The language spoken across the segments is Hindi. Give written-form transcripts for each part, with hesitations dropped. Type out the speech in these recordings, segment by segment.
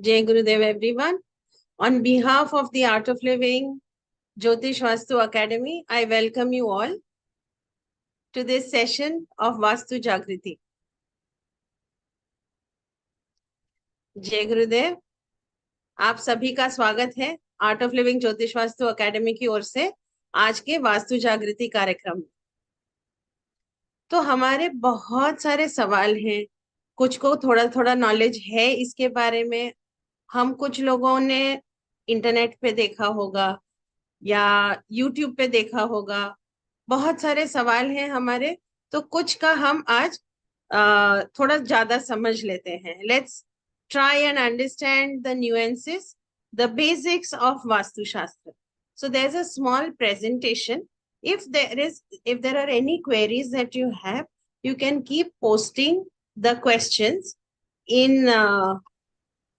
Jai Gurudev everyone. On behalf of the Art of Living Jyotish Vastu Academy, I welcome you all to this session of Vastu Jagriti. जय गुरुदेव, आप सभी का स्वागत है आर्ट ऑफ लिविंग ज्योतिष वास्तु अकेडमी की ओर से आज के वास्तु जागृति कार्यक्रम में। तो हमारे बहुत सारे सवाल हैं, कुछ को थोड़ा थोड़ा नॉलेज है इसके बारे में। हम कुछ लोगों ने इंटरनेट पे देखा होगा या यूट्यूब पे देखा होगा, बहुत सारे सवाल हैं हमारे, तो कुछ का हम आज थोड़ा ज्यादा समझ लेते हैं। Let's try and understand the nuances, the basics of vastu shastra. So there is a small presentation. If there are any queries that you have, you can keep posting the questions in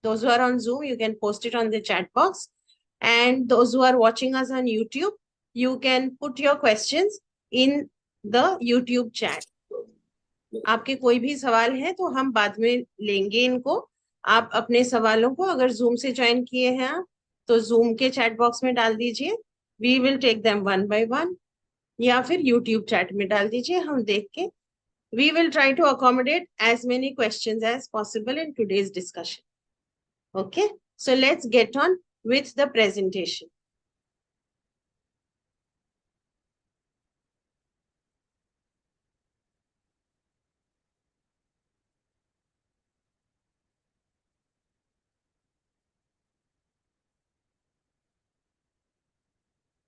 those who are on Zoom, you can post it on the chat box. And those who are watching us on YouTube, you can put your questions in the YouTube chat. आपके कोई भी सवाल है तो हम बाद में लेंगे इनको। आप अपने सवालों को अगर Zoom से ज्वाइन किए हैं आप, तो Zoom के चैट बॉक्स में डाल दीजिए। We will take them one by one. या फिर YouTube चैट में डाल दीजिए, हम देख के we will try to accommodate as many questions as possible in today's discussion. Okay, so let's get on with the presentation.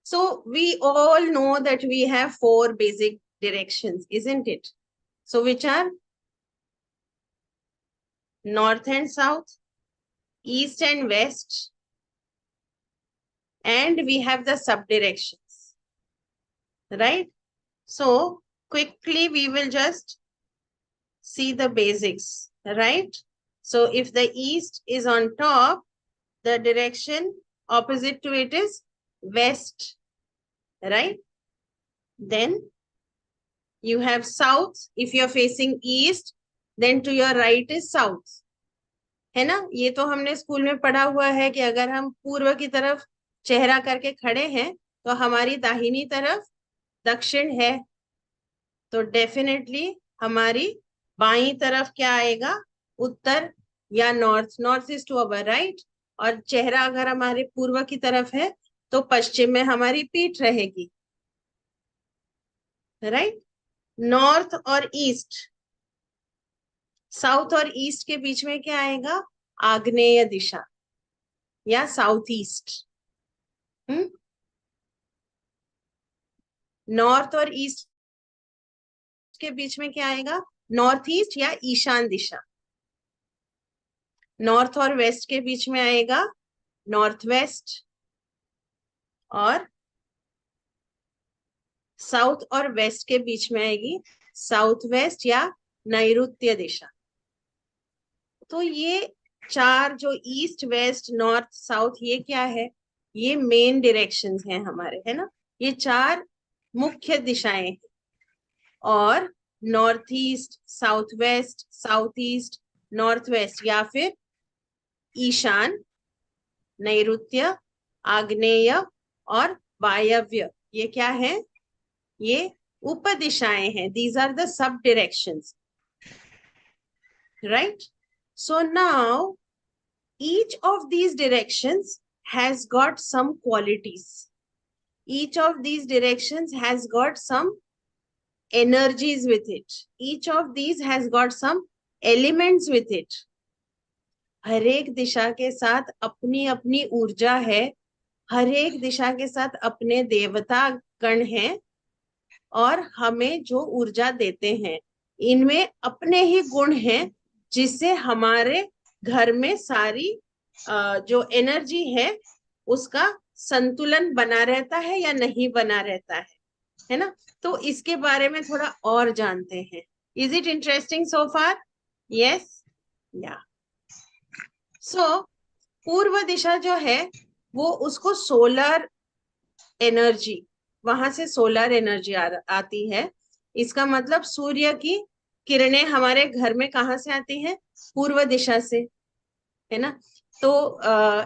So we all know that we have four basic directions, isn't it? So which are north and south, east and west, and we have the subdirections, right? So quickly we will just see the basics, right? So if the east is on top, the direction opposite to it is west, right? Then you have south. If you're facing east, then to your right is south. है ना? ये तो हमने स्कूल में पढ़ा हुआ है कि अगर हम पूर्व की तरफ चेहरा करके खड़े हैं तो हमारी दाहिनी तरफ दक्षिण है, तो डेफिनेटली हमारी बाईं तरफ क्या आएगा? उत्तर या north. North is to our right. और चेहरा अगर हमारे पूर्व की तरफ है तो पश्चिम में हमारी पीठ रहेगी, राइट? नॉर्थ और ईस्ट, साउथ और ईस्ट के बीच में क्या आएगा? आग्नेय दिशा या साउथ ईस्ट। नॉर्थ और ईस्ट के बीच में क्या आएगा? नॉर्थ ईस्ट या ईशान दिशा। नॉर्थ और वेस्ट के बीच में आएगा नॉर्थ वेस्ट, और साउथ और वेस्ट के बीच में आएगी साउथ वेस्ट या नैऋत्य दिशा। तो ये चार जो ईस्ट वेस्ट नॉर्थ साउथ, ये क्या है? ये मेन डायरेक्शंस हैं हमारे, है ना? ये चार मुख्य दिशाएं हैं। और north east, south east, north west या फिर ईशान, नैऋत्य, आग्नेय और वायव्य, ये क्या है? ये उप दिशाएं हैं। These are the sub directions, right? So now each of these directions has got some qualities. Each of these directions has got some energies with it. Each of these has got some elements with it. हर एक दिशा के साथ अपनी अपनी ऊर्जा है, हर एक दिशा के साथ अपने देवता गण हैं, और हमें जो ऊर्जा देते हैं इनमें अपने ही गुण हैं, जिससे हमारे घर में सारी जो एनर्जी है उसका संतुलन बना रहता है या नहीं बना रहता है ना? तो इसके बारे में थोड़ा और जानते हैं। Is it interesting so far? Yes, या। सो पूर्व दिशा जो है वो, उसको सोलर एनर्जी, वहां से सोलर एनर्जी आती है। इसका मतलब सूर्य की किरणें हमारे घर में कहाँ से आती हैं? पूर्व दिशा से, है ना? तो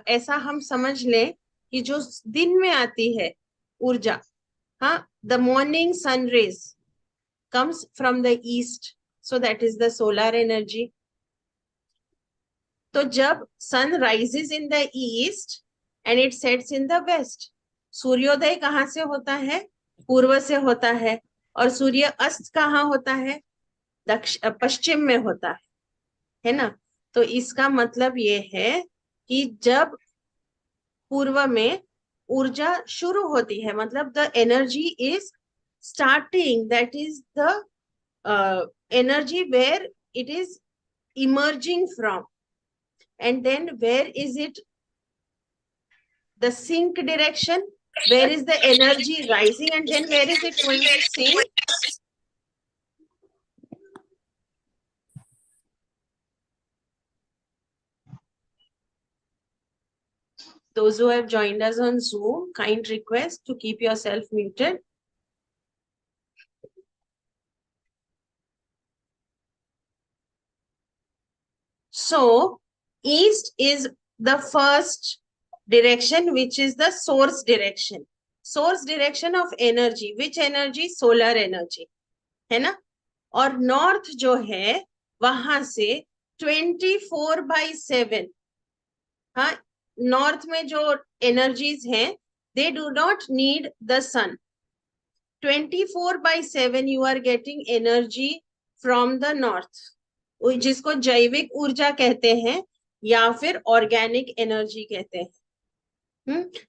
ऐसा हम समझ लें कि जो दिन में आती है ऊर्जा, हाँ, the morning sun rays comes from the east, so that is the solar energy. तो जब सन rises in the east and it sets in the west, सूर्योदय कहाँ से होता है? पूर्व से होता है। और सूर्य अस्त कहाँ होता है? पश्चिम में होता है ना? तो इसका मतलब ये है कि जब पूर्व में ऊर्जा शुरू होती है, मतलब the energy is starting, that is the energy where it is emerging from, and then where is it, the sink direction, where is the energy rising, and then where is it going to sink? Those who have joined us on Zoom, kind request to keep yourself muted. So east is the first direction, which is the source direction. Source direction of energy. Which energy? Solar energy. है ना? और नॉर्थ जो है वहां से 24/7, हाँ, नॉर्थ में जो एनर्जीज हैं, they do not need the sun. 24/7 you are getting energy from the north, जिसको जैविक ऊर्जा कहते हैं या फिर ऑर्गेनिक एनर्जी कहते हैं।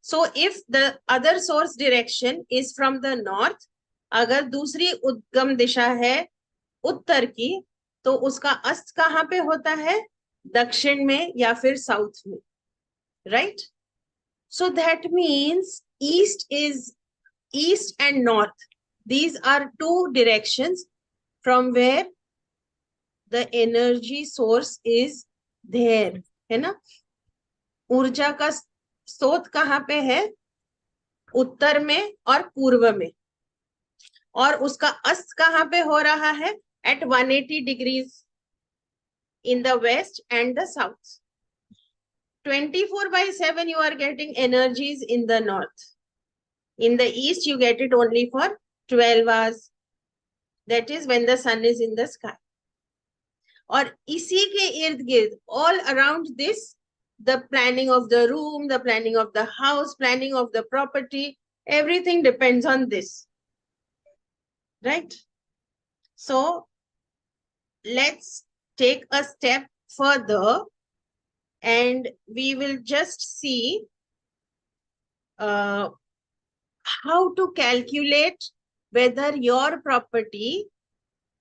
So if the other source direction is from the north, अगर दूसरी उद्गम दिशा है उत्तर की, तो उसका अस्त कहाँ पे होता है? दक्षिण में या फिर साउथ में, right? So that means east and north, these are two directions from where the energy source is there, है ना? ऊर्जा का स्रोत कहाँ पे है? उत्तर में और पूर्व में। और उसका अस्त कहाँ पे हो रहा है? at 180 degrees in the west and the south. 24/7 you are getting energies in the north. In the east you get it only for 12 hours. That is when the sun is in the sky. और इसी के इर्द गिर्द, all around this, the planning of the room, the planning of the house, planning of the property, everything depends on this, right? So let's take a step further and we will just see how to calculate whether your property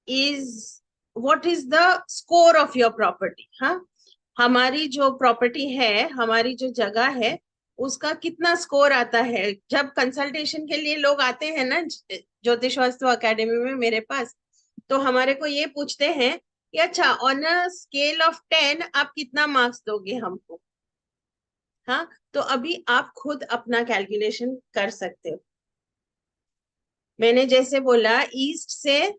is, what is the score of your property. हाँ, हमारी जो प्रॉपर्टी है, हमारी जो जगह है, उसका कितना स्कोर आता है। जब कंसल्टेशन के लिए लोग आते हैं ना ज्योतिष वास्तु अकेडमी में मेरे पास, तो हमारे को ये पूछते हैं कि अच्छा, ऑन अ स्केल ऑफ 10 आप कितना मार्क्स दोगे हमको। हाँ, तो अभी आप खुद अपना कैलकुलेशन कर सकते हो। मैंने जैसे बोला, ईस्ट से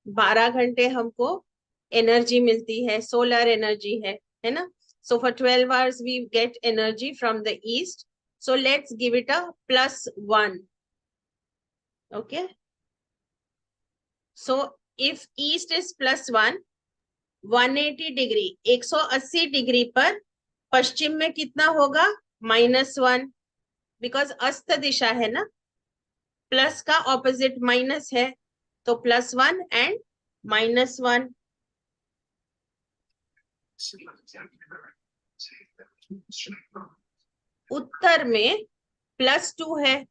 12 घंटे हमको एनर्जी मिलती है, सोलर एनर्जी है ना? So for 12 hours we get energy from the east. So let's give it a +1. Okay. So if east is +1, 180 degree, 180 degree पर पश्चिम में कितना होगा? -1, बिकॉज अस्त दिशा है ना, प्लस का ऑपोजिट माइनस है, तो +1 एंड -1। उत्तर में +2 है,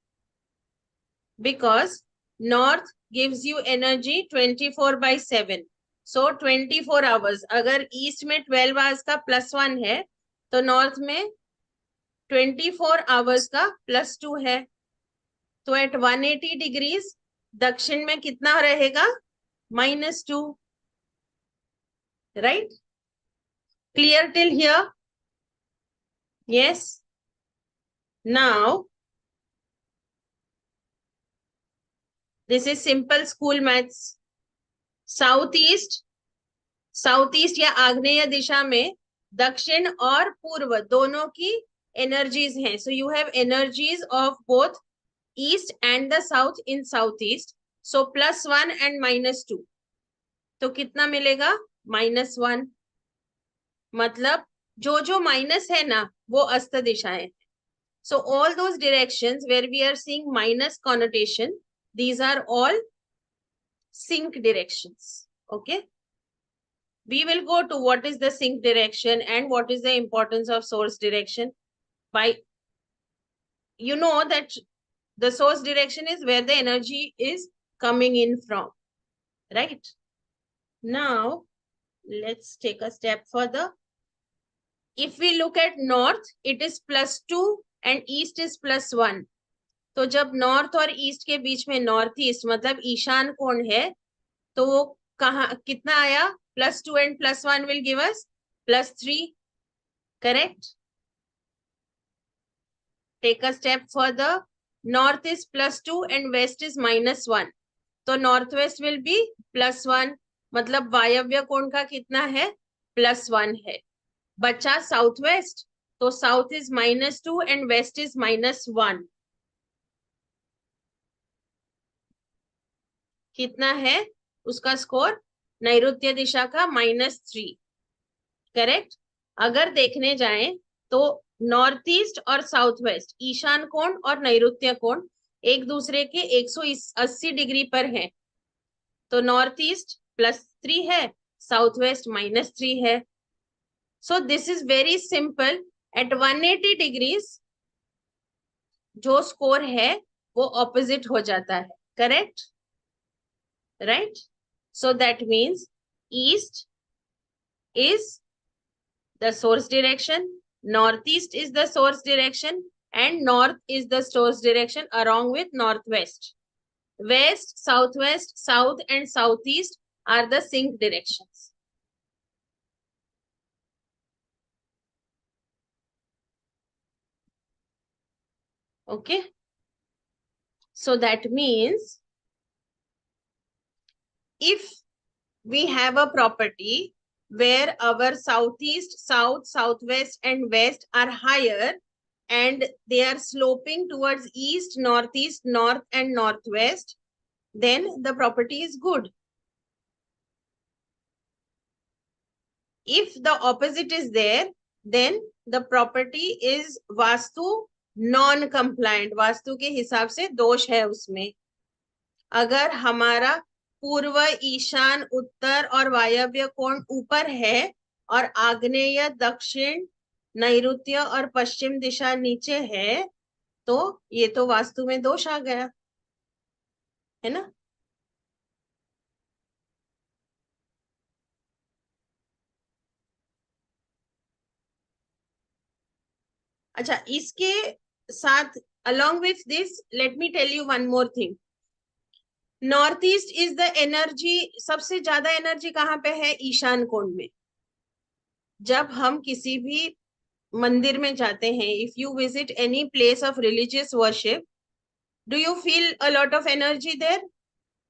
because north gives you energy 24/7, so 24 hours. अगर ईस्ट में 12 आवर्स का +1 है, तो नॉर्थ में 24 आवर्स का +2 है। तो एट 180 डिग्रीज दक्षिण में कितना रहेगा? -2, right? Clear till here? Yes. Now this is simple school maths. South east या आग्नेय दिशा में दक्षिण और पूर्व दोनों की एनर्जीज हैं. So you have energies of both east and the south in south east. So +1 and -2, तो कितना मिलेगा? -1. मतलब जो जो माइनस है ना वो अस्त दिशाएं. So all those directions where we are seeing minus connotation, these are all sink directions. Okay. We will go to what is the sink direction and what is the importance of source direction. By, you know that the source direction is where the energy is coming in from, right? Now, let's take a step further. If we look at north, it is +2 and east is +1. तो जब नॉर्थ और ईस्ट के बीच में नॉर्थ ईस्ट मतलब ईशान कोण है, तो वो कहा कितना आया? +2 and +1 will give us +3. Correct? Take a step further. North is +2 and west is -1. तो नॉर्थ वेस्ट will be +1. मतलब वायव्य कोण का कितना है? +1 है. बचा साउथ वेस्ट, तो south is -2 and west is -1. कितना है उसका स्कोर? नैऋत्य दिशा का -3. करेक्ट. अगर देखने जाएं तो नॉर्थ ईस्ट और साउथ वेस्ट, ईशान कोण और नैऋत्य कोण एक दूसरे के 180 डिग्री पर हैं. तो नॉर्थ ईस्ट +3 है, साउथ वेस्ट -3 है. So this is very simple. At 180 degrees जो स्कोर है वो ऑपोजिट हो जाता है. Correct? Right. So that means east is the source direction, northeast is the source direction, and north is the source direction along with northwest. West, southwest, south and southeast are the sink directions. Okay. So that means if we have a property where our southeast, south, southwest and west are higher and they are sloping towards east, northeast, north and northwest, then the property is good. If the opposite is there, then the property is vastu non compliant. Vastu के हिसाब से दोष है उसमें. अगर हमारा पूर्व, ईशान, उत्तर और वायव्य कोण ऊपर है और आग्नेय, दक्षिण, नैऋत्य और पश्चिम दिशा नीचे है, तो ये तो वास्तु में दोष आ गया है ना. अच्छा, इसके साथ along with this let me tell you one more thing. North east is the energy, सबसे ज्यादा एनर्जी कहाँ पे है? ईशान कोण में. जब हम किसी भी मंदिर में जाते हैं, if you visit any place of religious worship, do you feel a lot of energy there?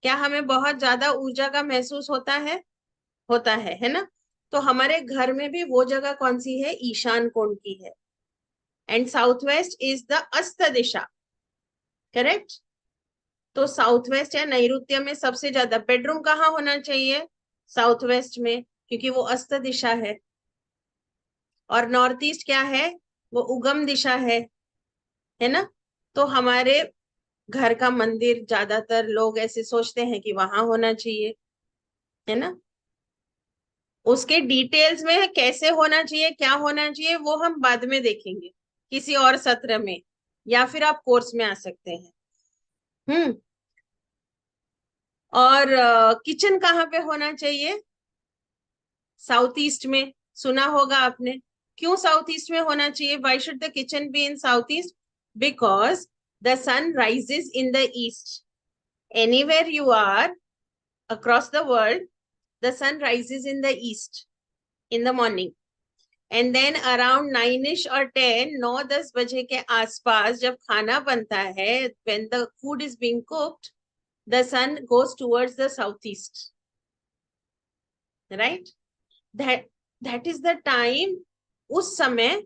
क्या हमें बहुत ज्यादा ऊर्जा का महसूस होता है? होता है ना. तो हमारे घर में भी वो जगह कौन सी है? ईशान कोण की है. And south west is the अस्त दिशा. करेक्ट. तो साउथ वेस्ट या नैऋत्य में सबसे ज्यादा बेडरूम कहाँ होना चाहिए? साउथ वेस्ट में, क्योंकि वो अस्त दिशा है. और नॉर्थ ईस्ट क्या है? वो उगम दिशा है ना. तो हमारे घर का मंदिर ज्यादातर लोग ऐसे सोचते हैं कि वहां होना चाहिए, है ना. उसके डिटेल्स में कैसे होना चाहिए, क्या होना चाहिए, वो हम बाद में देखेंगे किसी और सत्र में, या फिर आप कोर्स में आ सकते हैं. हम्म. और किचन कहाँ पे होना चाहिए? साउथ ईस्ट में. सुना होगा आपने. क्यों साउथ ईस्ट में होना चाहिए? Why should the kitchen be in south east? Because the sun rises in the east. Anywhere you are across the world, the sun rises in the east in the morning. And then around 9ish or 10, 9-10 बजे के आसपास जब खाना बनता है, when the food is being cooked, the sun goes towards the southeast. Right? That is the time उस समय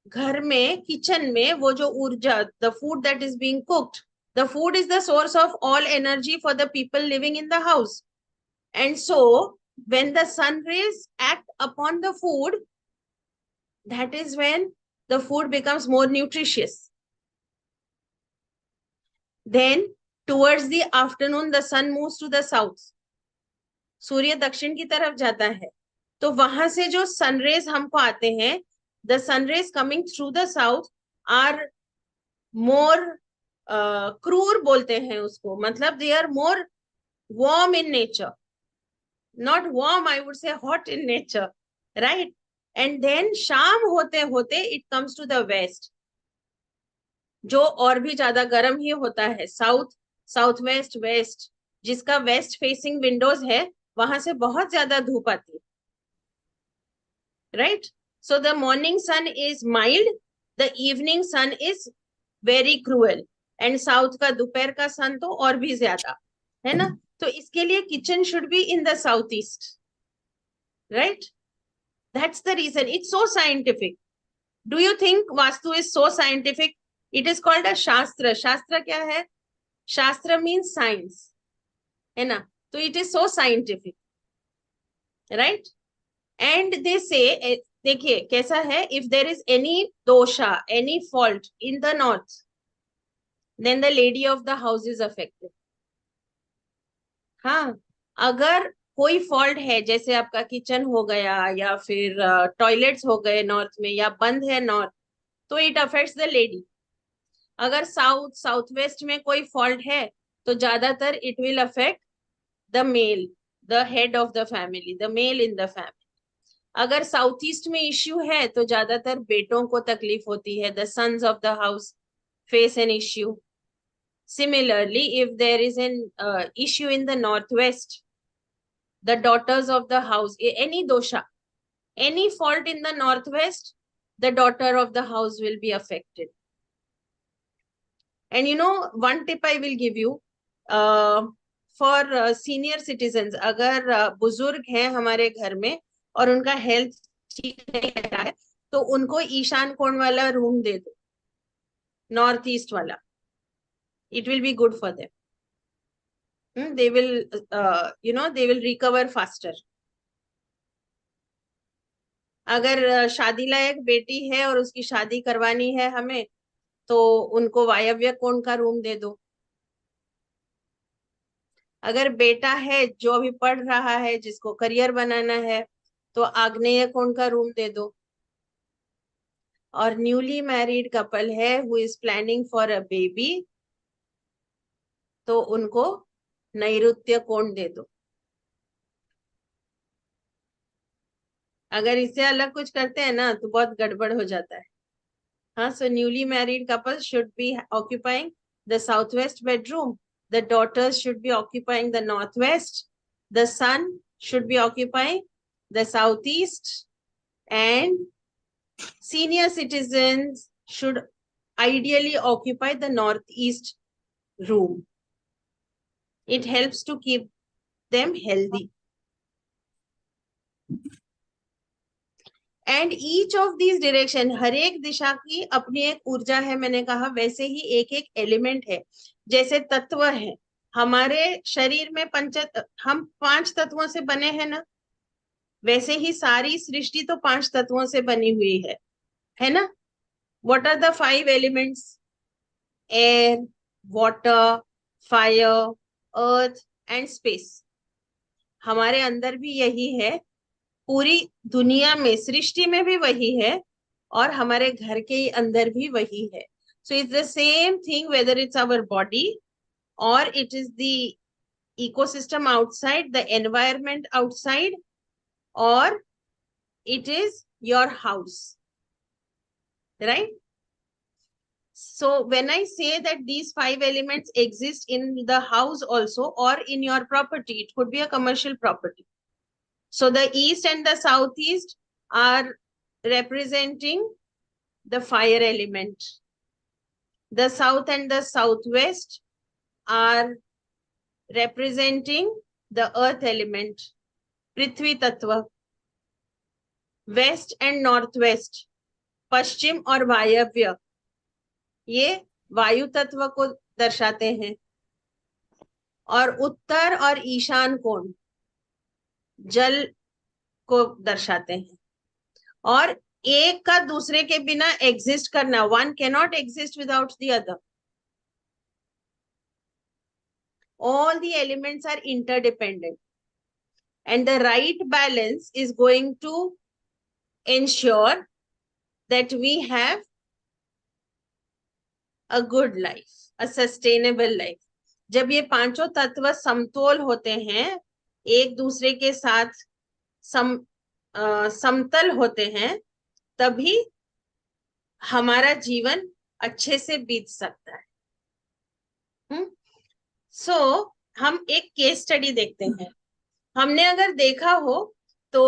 घर में, किचन में वो जो ऊर्जा, the food that is being cooked, the food is the source of all energy for the people living in the house. And so, when the sun rays act upon the food, that is when the food becomes more nutritious. Then, towards the afternoon, the sun moves to the south. सूर्य दक्षिण की तरफ जाता है, तो वहां से जो सनरेज हमको आते हैं, the sun rays coming through the south are more, क्रूर बोलते हैं उसको, मतलब they are more warm in nature. Not warm, I would say hot in nature, right? And then शाम होते होते it comes to the west, जो और भी ज्यादा गर्म ही होता है. साउथ, साउथ वेस्ट, वेस्ट, जिसका वेस्ट फेसिंग विंडोज है, वहां से बहुत ज्यादा धूप आती है, right? So the morning sun is mild, the evening sun is very cruel, and south का दोपहर का सन तो और भी ज्यादा है ना. तो इसके लिए kitchen should be in the south east, right? That's the reason. It's so scientific. Do you think Vastu is so scientific? It is called a Shastra. Shastra क्या है? Shastra means science, है ना? तो it is so scientific, right? And they say, देखिए कैसा है, if there is any dosha, any fault in the north, then the lady of the house is affected. हाँ, अगर कोई फॉल्ट है, जैसे आपका किचन हो गया या फिर टॉयलेट्स हो गए नॉर्थ में, या बंद है नॉर्थ, तो इट अफेक्ट्स द लेडी. अगर साउथ, साउथ वेस्ट में कोई फॉल्ट है, तो ज्यादातर it will affect the male, the head of the family, the male in the family. अगर साउथ ईस्ट में इश्यू है, तो ज्यादातर बेटों को तकलीफ होती है, the sons of the house face an issue. Similarly, if there is an issue in the northwest, the daughters of the house, any dosha, any fault in the northwest, the daughter of the house will be affected. And you know, one tip I will give you, for senior citizens, अगर बुजुर्ग हैं हमारे घर में और उनका हेल्थ ठीक नहीं है, तो उनको ईशान कोण वाला रूम दे दो, नॉर्थ ईस्ट वाला. It will be good for them. They will, they will recover faster. अगर शादी लायक बेटी है और उसकी शादी करवानी है हमें, तो उनको वायव्य कोण का रूम दे दो. अगर बेटा है जो अभी पढ़ रहा है, जिसको करियर बनाना है, तो आग्नेय कोण का रूम दे दो. और न्यूली मैरिड कपल है who is planning for a baby, तो उनको नैऋत्य कोण दे दो. अगर इससे अलग कुछ करते हैं ना, तो बहुत गड़बड़ हो जाता है. हाँ, so newly married couples should be occupying the southwest bedroom. The daughters should be occupying the northwest. The son should be occupying the southeast. And senior citizens should ideally occupy the northeast room. It helps to keep them healthy. And each of these direction, हर एक दिशा की अपनी एक ऊर्जा है. मैंने कहा वैसे ही एक एक एलिमेंट है, जैसे तत्व है हमारे शरीर में, हम 5 तत्वों से बने हैं ना, वैसे ही सारी सृष्टि तो 5 तत्वों से बनी हुई है ना. What are the 5 elements? Air, water, fire, earth and space. हमारे अंदर भी यही है, पूरी दुनिया में, सृष्टि में भी वही है, और हमारे घर के अंदर भी वही है. So it's the same thing whether it's our body और it is the ecosystem outside, the environment outside, or it is your house, right? So when I say that these 5 elements exist in the house also, or in your property, it could be a commercial property. So the east and the southeast are representing the fire element. The south and the southwest are representing the earth element, Prithvi Tattva. West and northwest पश्चिम और वायव्य ये वायु तत्व को दर्शाते हैं, और उत्तर और ईशान कोण जल को दर्शाते हैं। और एक का दूसरे के बिना एग्जिस्ट करना, one can not exist without the other. All the elements are interdependent, and the right balance is going to ensure that we have a good life, a sustainable life. जब ये पांचों तत्व समतोल होते हैं, एक दूसरे के साथ समतल होते हैं, तभी हमारा जीवन अच्छे से बीत सकता है। हम एक केस स्टडी देखते हैं। हमने अगर देखा हो तो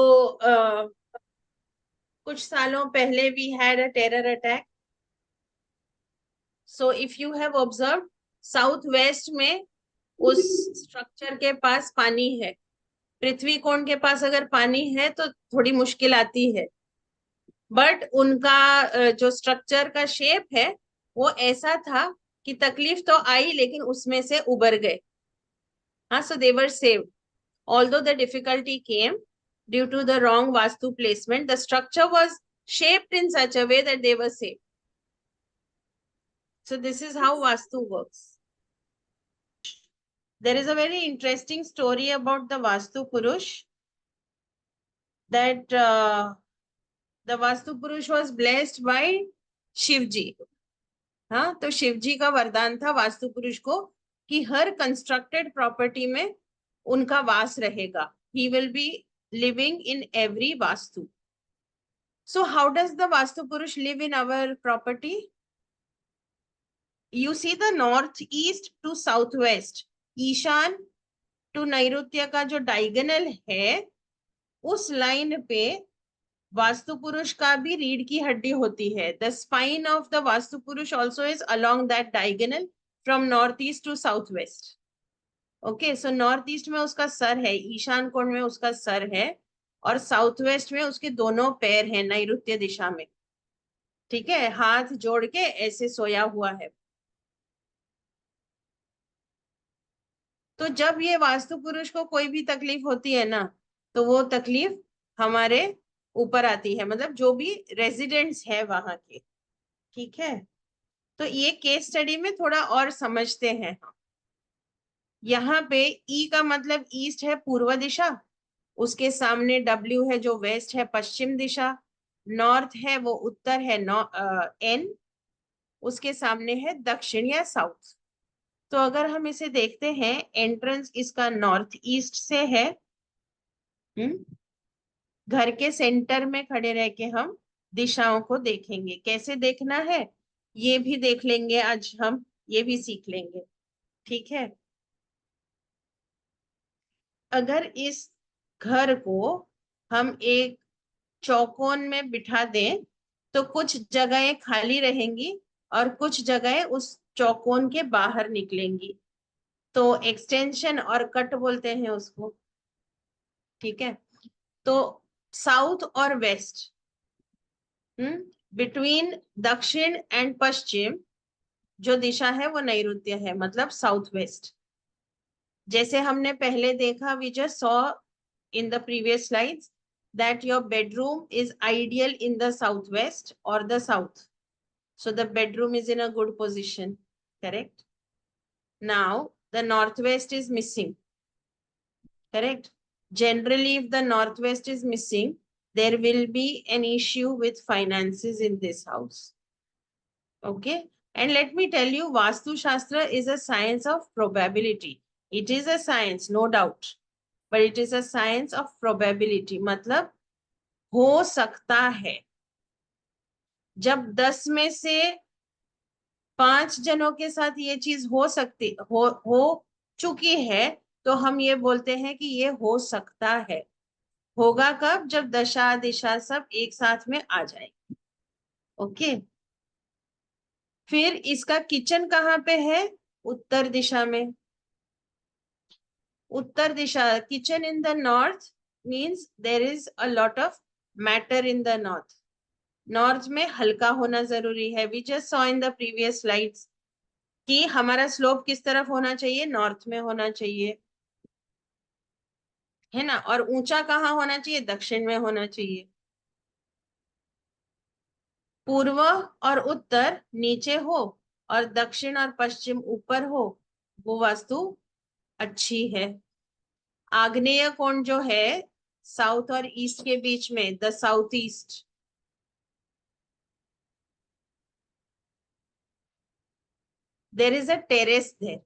कुछ सालों पहले we had a terror attack. So if you have observe, south west में उस स्ट्रक्चर के पास पानी है। पृथ्वी कोण के पास अगर पानी है तो थोड़ी मुश्किल आती है, बट उनका जो स्ट्रक्चर का शेप है वो ऐसा था कि तकलीफ तो आई लेकिन उसमें से उबर गए। हाँ, so they were saved. Although the difficulty came due to the wrong Vastu placement, the structure was shaped in such a way that they were safe. So this is how Vastu works. There is a very interesting story about the Vastu Purush, that the Vastu Purush was blessed by Shivji. हाँ, तो शिवजी का वरदान था वास्तु पुरुष को कि हर कंस्ट्रक्टेड प्रॉपर्टी में उनका वास रहेगा। He will be living in every Vastu. So how does the Vastu Purush live in our property? You see the northeast to southwest, Ishan to नैऋत्य का जो डायगोनल है, उस लाइन पे वास्तु पुरुष का भी रीढ़ की हड्डी होती है। The spine of the vastu purush also is along that diagonal from north east to south west. Okay, so north east में उसका सर है, ईशान कोण में उसका सर है, और साउथ वेस्ट में उसके दोनों पैर हैं नैऋत्य दिशा में। ठीक है, हाथ जोड़ के ऐसे सोया हुआ है। तो जब ये वास्तु पुरुष को कोई भी तकलीफ होती है ना, तो वो तकलीफ हमारे ऊपर आती है, मतलब जो भी रेजिडेंट्स है वहां के। ठीक है, तो ये केस स्टडी में थोड़ा और समझते हैं हम। यहाँ पे ई का मतलब ईस्ट है, पूर्व दिशा। उसके सामने डब्ल्यू है जो वेस्ट है, पश्चिम दिशा। नॉर्थ है वो उत्तर है, एन। उसके सामने है दक्षिण या साउथ। तो अगर हम इसे देखते हैं, एंट्रेंस इसका नॉर्थ ईस्ट से है। घर के सेंटर में खड़े रह के हम दिशाओं को देखेंगे। कैसे देखना है ये भी देख लेंगे आज हम, ये भी सीख लेंगे। ठीक है, अगर इस घर को हम एक चौकोन में बिठा दें तो कुछ जगहें खाली रहेंगी और कुछ जगहें उस चौकोन के बाहर निकलेंगी। तो एक्सटेंशन और कट बोलते हैं उसको। ठीक है, तो साउथ और वेस्ट, बिटवीन दक्षिण एंड पश्चिम जो दिशा है वो नैऋत्य है, मतलब साउथ वेस्ट। जैसे हमने पहले देखा, we just saw in the previous slides that your bedroom is ideal in the southwest or the south. So the bedroom is in a good position, correct? Now the northwest is missing, correct? Generally, if the northwest is missing, there will be an issue with finances in this house. Okay, and let me tell you, Vastu Shastra is a science of probability. It is a science, no doubt, but it is a science of probability. मतलब हो सकता है। जब 10 में से 5 जनों के साथ ये चीज हो चुकी है, तो हम ये बोलते हैं कि ये हो सकता है। होगा कब? जब दशा दिशा सब एक साथ में आ जाएगी। ओके, फिर इसका किचन कहाँ पे है? उत्तर दिशा में। उत्तर दिशा, kitchen in the north means there is a lot of matter in the north. North में हल्का होना जरूरी है. We just saw in the previous slides कि हमारा स्लोप किस तरफ होना चाहिए, नॉर्थ में होना चाहिए, है ना. और ऊंचा कहाँ होना चाहिए, दक्षिण में होना चाहिए. पूर्व और उत्तर नीचे हो और दक्षिण और पश्चिम ऊपर हो, वो वास्तु अच्छी है. आग्नेय कोण जो है साउथ और ईस्ट के बीच में, the south east, there is a terrace there.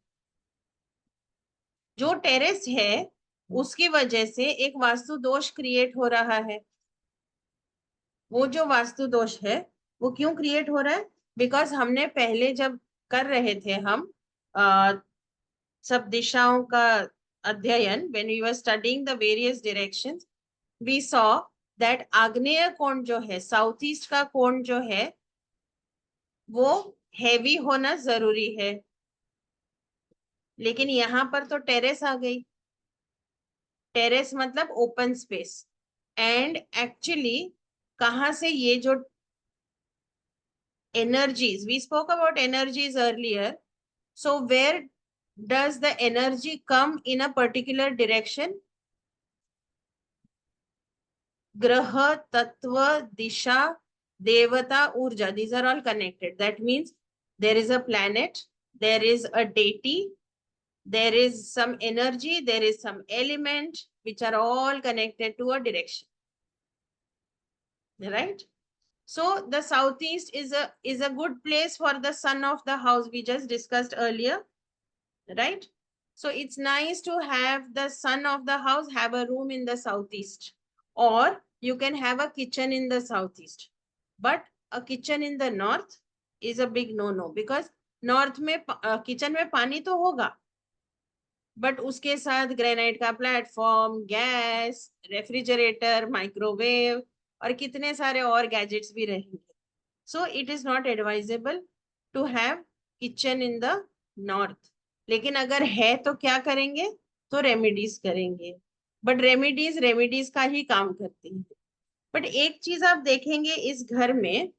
जो टेरेस है उसकी वजह से एक वास्तु दोष क्रिएट हो रहा है. वो जो वास्तु दोष है वो क्यों क्रिएट हो रहा है, बिकॉज हमने पहले जब कर रहे थे हम सब दिशाओं का अध्ययन, when we were studying the various directions, we saw that आग्नेय कोण जो है, साउथ ईस्ट का कोण जो है, वो हैवी होना जरूरी है. लेकिन यहाँ पर तो टेरेस आ गई. टेरेस मतलब ओपन स्पेस. एंड एक्चुअली कहाँ से ये जो energies, we spoke about energies earlier, so where does the energy come in a particular direction? Graha, tattva, disha, devata, urja, these are all connected. That means there is a planet, there is a deity, there is some energy, there is some element which are all connected to a direction, right? So the southeast is a good place for the sun of the house, we just discussed earlier, right? So it's nice to have the son of the house have a room in the southeast, or you can have a kitchen in the southeast. But a kitchen in the north is a big no-no, because north में kitchen में पानी तो होगा, बट उसके साथ ग्रेनाइट का प्लेटफॉर्म, गैस, रेफ्रिजरेटर, माइक्रोवेव और कितने सारे और गैजेट्स भी रहेंगे. So it is not advisable to have kitchen in the north. लेकिन अगर है तो क्या करेंगे, तो रेमेडीज करेंगे. बट रेमेडीज रेमेडीज का ही काम करती है. बट एक चीज आप देखेंगे इस घर में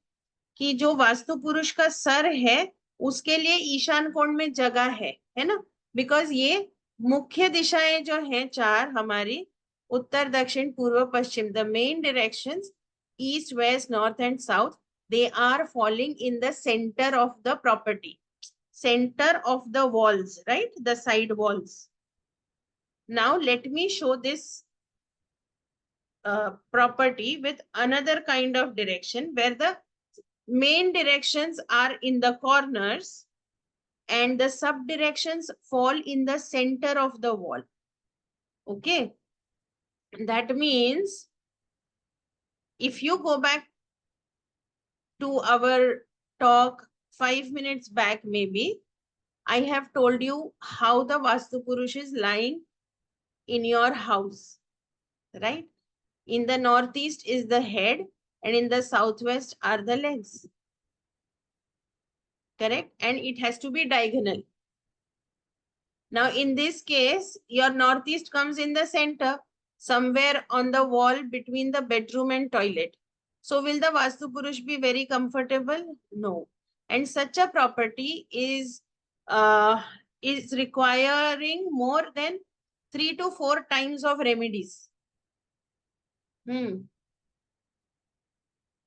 कि जो वास्तु पुरुष का सर है उसके लिए ईशान कोण में जगह है ना. बिकॉज ये मुख्य दिशाएं जो हैं चार हमारी, उत्तर, दक्षिण, पूर्व, पश्चिम, the main directions east, west, north and south, they are falling in the center of the property, center of the walls, right, the side walls. Now let me show this property with another kind of direction where the main directions are in the corners and the sub directions fall in the center of the wall. Okay, that means if you go back to our talk 5 minutes back, maybe I have told you how the Vastu Purush is lying in your house, right? In the northeast is the head and in the southwest are the legs, correct? And it has to be diagonal. Now in this case, your northeast comes in the center, somewhere on the wall between the bedroom and toilet. So will the Vastu Purush be very comfortable? No. And such a property is requiring more than 3 to 4 times of remedies.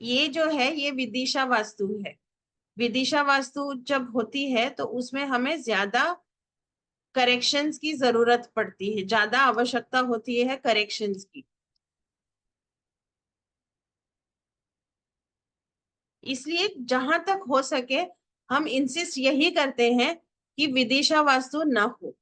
ये जो है ये विदिशा वास्तु है. विदिशा वास्तु जब होती है तो उसमें हमें ज्यादा करेक्शंस की जरूरत पड़ती है, ज्यादा आवश्यकता होती है करेक्शंस की. इसलिए जहां तक हो सके हम इंसिस्ट यही करते हैं कि विदिशा वास्तु ना हो.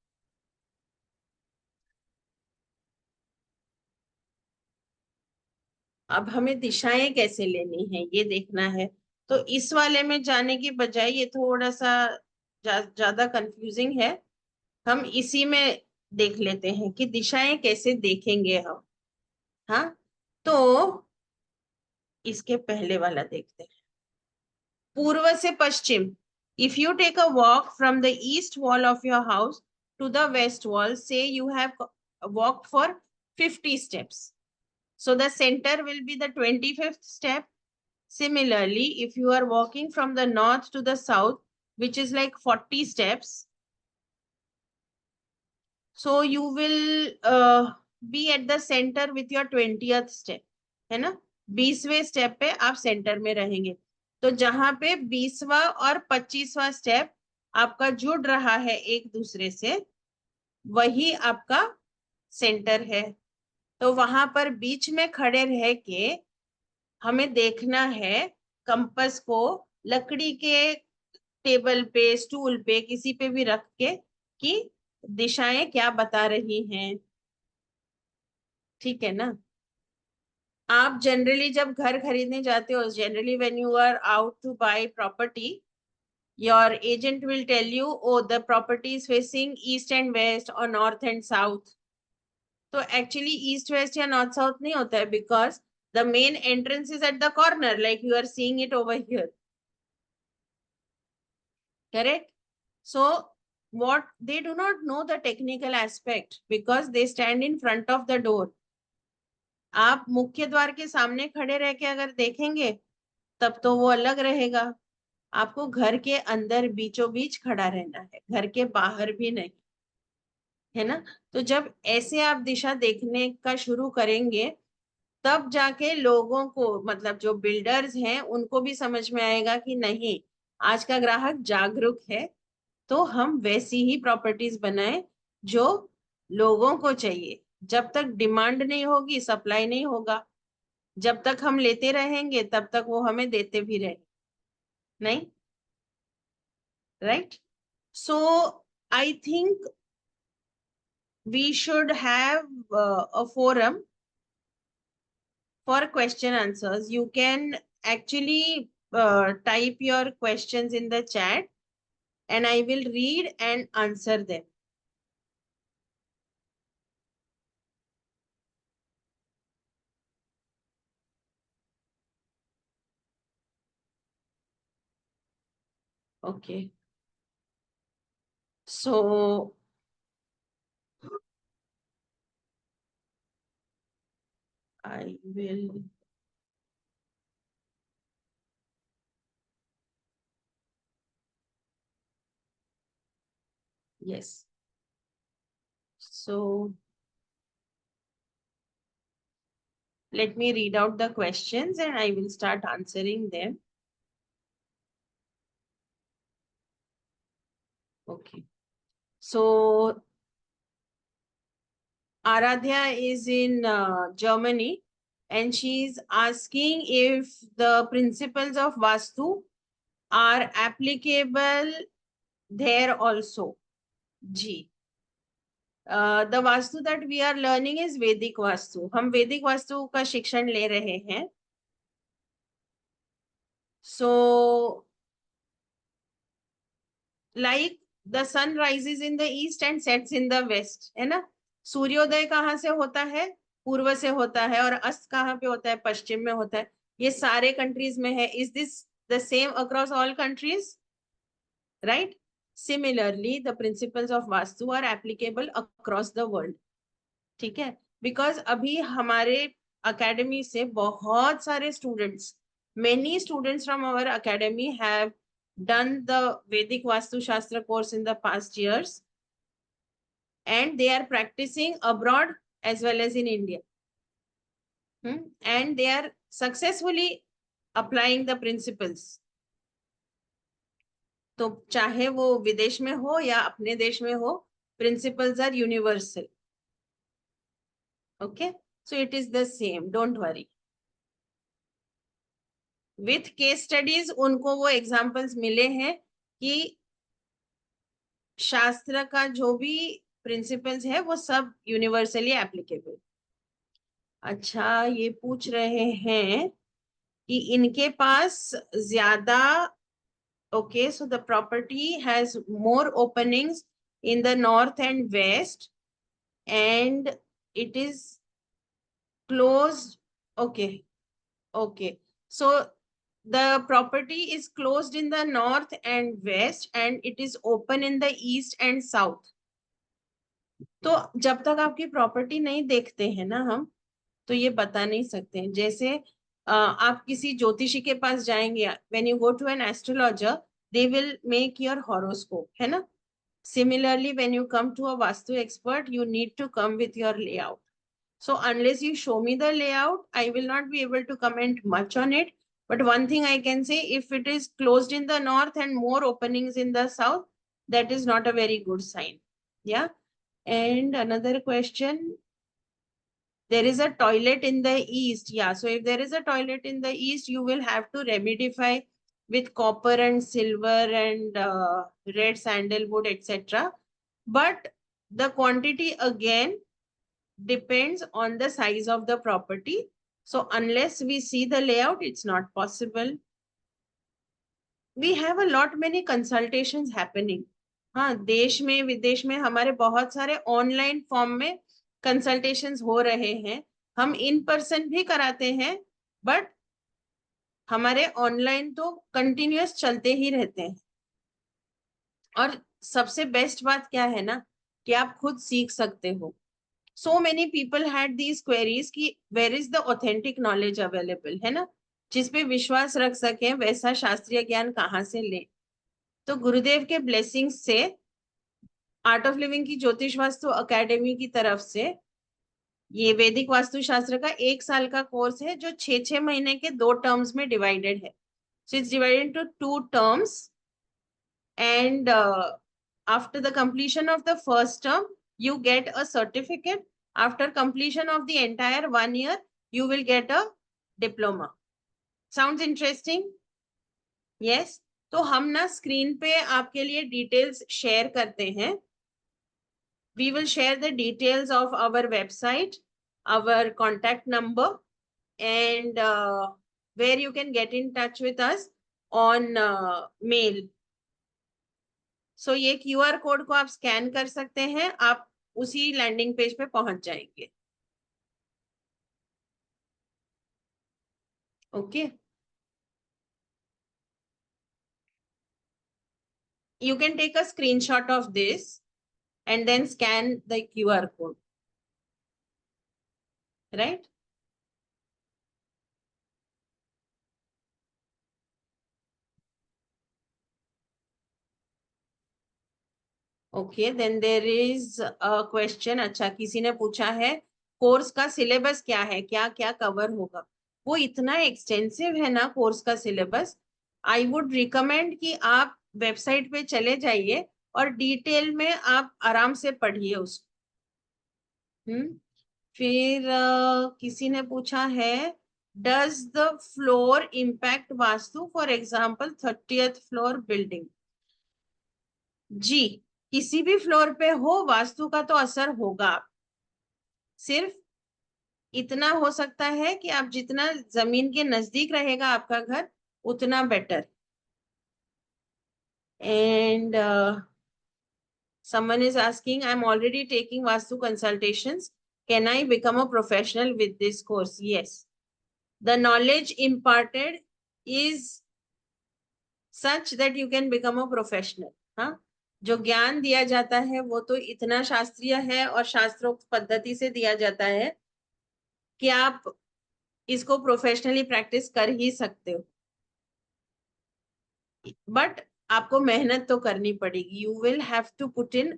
अब हमें दिशाएं कैसे लेनी है ये देखना है. तो इस वाले में जाने की बजाय ये थोड़ा सा ज्यादा कंफ्यूजिंग है. हम इसी में देख लेते हैं कि दिशाएं कैसे देखेंगे हम. हाँ, तो इसके पहले वाला देखते हैं. पूर्व से पश्चिम. If you take a walk from the east wall of your house to the west wall, so you have walked for 50 steps. So the center will be the 25th step. Similarly, if you are walking from the north to the south, which is like 40 steps, so you will be at the center with your 20th step, है ना? 20वें स्टेप पे आप सेंटर में रहेंगे. तो जहां पे 20वां और 25वां स्टेप आपका जुड़ रहा है एक दूसरे से, वही आपका सेंटर है. तो वहां पर बीच में खड़े रह के हमें देखना है कंपास को, लकड़ी के टेबल पे, स्टूल पे, किसी पे भी रख के, कि दिशाएं क्या बता रही हैं. ठीक है ना? आप जनरली जब घर खरीदने जाते हो, generally when you are out to buy property, your agent will tell you, oh the property is facing east and west और नॉर्थ एंड साउथ. तो एक्चुअली ईस्ट वेस्ट या नॉर्थ साउथ नहीं होता है, because the main entrance is at the corner, like you are seeing it over here. Correct? So what they do not know the technical aspect because they stand in front of the door. आप मुख्य द्वार के सामने खड़े रह के अगर देखेंगे तब तो वो अलग रहेगा. आपको घर के अंदर बीचों बीच खड़ा रहना है, घर के बाहर भी नहीं, है ना? तो जब ऐसे आप दिशा देखने का शुरू करेंगे, तब जाके लोगों को, मतलब जो बिल्डर्स हैं, उनको भी समझ में आएगा कि नहीं, आज का ग्राहक जागरूक है, तो हम वैसी ही प्रॉपर्टीज बनाएं जो लोगों को चाहिए. जब तक डिमांड नहीं होगी, सप्लाई नहीं होगा. जब तक हम लेते रहेंगे तब तक वो हमें देते भी रहे नहीं. Right? So I think we should have a forum for question answers. You can actually type your questions in the chat and I will read and answer them. Okay. So I will. Yes. So let me read out the questions and I will start answering them. Okay. So Aradhya is in Germany and she's asking if the principles of Vastu are applicable there also. Ji. The Vastu that we are learning is Vedic Vastu. हम Vedic Vastu का शिक्षण ले रहे हैं. So, like the sun rises in the east and sets in the west, है ना? सूर्योदय कहाँ से होता है? पूर्व से होता है. और अस्त कहाँ पे होता है? पश्चिम में होता है. ये सारे कंट्रीज में है. Is this the same across all countries? Right? Similarly, the principles of Vastu are applicable across the world. ठीक है? Because अभी हमारे academy से बहुत सारे students, many students from our academy have done the Vedic Vastu Shastra course in the past years and they are practicing abroad as well as in India. And they are successfully applying the principles. तो चाहे वो विदेश में हो या अपने देश में हो, principles are universal. Okay? So it is the same. Don't worry. With case studies उनको वो examples मिले हैं कि शास्त्र का जो भी प्रिंसिपल्स है वो सब यूनिवर्सली एप्लीकेबल. अच्छा, ये पूछ रहे हैं कि इनके पास ज्यादा. Okay, so the property has more openings in the north and west and it is closed. Okay. Okay. So the property is closed in the north and west and it is open in the east and south. तो जब तक आपकी प्रॉपर्टी नहीं देखते हैं ना हम, तो ये बता नहीं सकते हैं. जैसे आप किसी ज्योतिषी के पास जाएंगे, when you go to an astrologer, they will make your horoscope, है ना. Similarly, when you come to a Vastu expert, you need to come with your layout. So unless you show me the layout, I will not be able to comment much on it. But one thing I can say, if it is closed in the north and more openings in the south, that is not a very good sign. Yeah. And another question, there is a toilet in the east. Yeah. So if there is a toilet in the east, you will have to remedify with copper and silver and red sandalwood, etc. But the quantity again depends on the size of the property. So unless we see the layout, it's not possible. We have a lot many consultations happening. हाँ, देश में विदेश में हमारे बहुत सारे ऑनलाइन फॉर्म में कंसल्टेशंस हो रहे हैं. हम इन पर्सन भी कराते हैं, बट हमारे ऑनलाइन तो कंटिन्यूअस चलते ही रहते हैं. और सबसे बेस्ट बात क्या है ना, कि आप खुद सीख सकते हो. So many people had these queries कि where is the authentic knowledge available, है ना, जिसपे विश्वास रख सके, वैसा शास्त्रीय ज्ञान कहाँ से ले. तो गुरुदेव के ब्लेसिंग्स से आर्ट ऑफ लिविंग की ज्योतिष वास्तु अकेडमी की तरफ से ये वैदिक वास्तुशास्त्र का 1 साल का कोर्स है, जो 6-6 महीने के 2 टर्म्स में डिवाइडेड है. So it's divided into 2 terms. And after the completion of the first term, you get a certificate. After completion of the entire 1 year, you will get a diploma. Sounds interesting? Yes. तो हम ना स्क्रीन पे आपके लिए डिटेल्स शेयर करते हैं. We will share the details of our website, our contact number, and where you can get in touch with us on mail. सो ये QR कोड को आप स्कैन कर सकते हैं, आप उसी लैंडिंग पेज पे पहुंच जाएंगे. Okay. You can take a screenshot of this and then scan the QR code. Right? Okay, then there is a question. अच्छा, किसी ने पूछा है कोर्स का सिलेबस क्या है, क्या क्या कवर होगा. वो इतना एक्सटेंसिव है ना कोर्स का सिलेबस. आई वुड रिकमेंड कि आप वेबसाइट पे चले जाइए और डिटेल में आप आराम से पढ़िए उसको. फिर किसी ने पूछा है, does the floor impact vastu, for example 30th floor building. जी, किसी भी फ्लोर पे हो, वास्तु का तो असर होगा. सिर्फ इतना हो सकता है कि आप जितना जमीन के नजदीक रहेगा आपका घर, उतना better. And someone is asking, I'm already taking vastu consultations, can I become a professional with this course? Yes. The knowledge imparted is such that you can become a professional. हाँ, जो ज्ञान दिया जाता है वो तो इतना शास्त्रीय है और शास्त्रोक्त पद्धति से दिया जाता है कि आप इसको प्रोफेशनली प्रैक्टिस कर ही सकते हो. बट आपको मेहनत तो करनी पड़ेगी. You will have to put in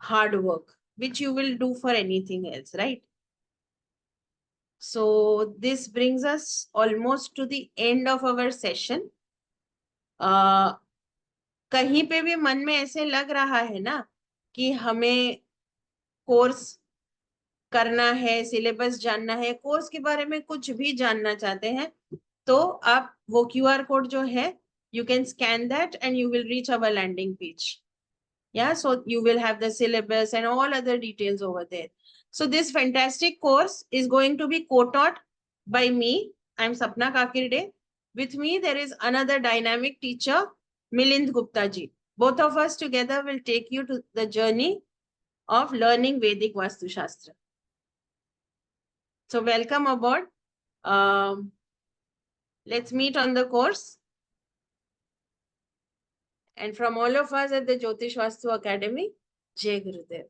hard work, which you will do for anything else, right? So this brings us almost to the end of our session. कहीं पे भी मन में ऐसे लग रहा है ना कि हमें कोर्स करना है, सिलेबस जानना है, कोर्स के बारे में कुछ भी जानना चाहते हैं, तो आप वो QR कोड जो है, you can scan that and you will reach our landing page. Yeah, so you will have the syllabus and all other details over there. So this fantastic course is going to be co-taught by me. I'm Sapna Kakirde. With me, there is another dynamic teacher, Milind Gupta ji. Both of us together will take you to the journey of learning Vedic Vastu Shastra. So welcome aboard. Let's meet on the course. And from all of us at the Jyotish Vastu Academy, Jai Gurudev.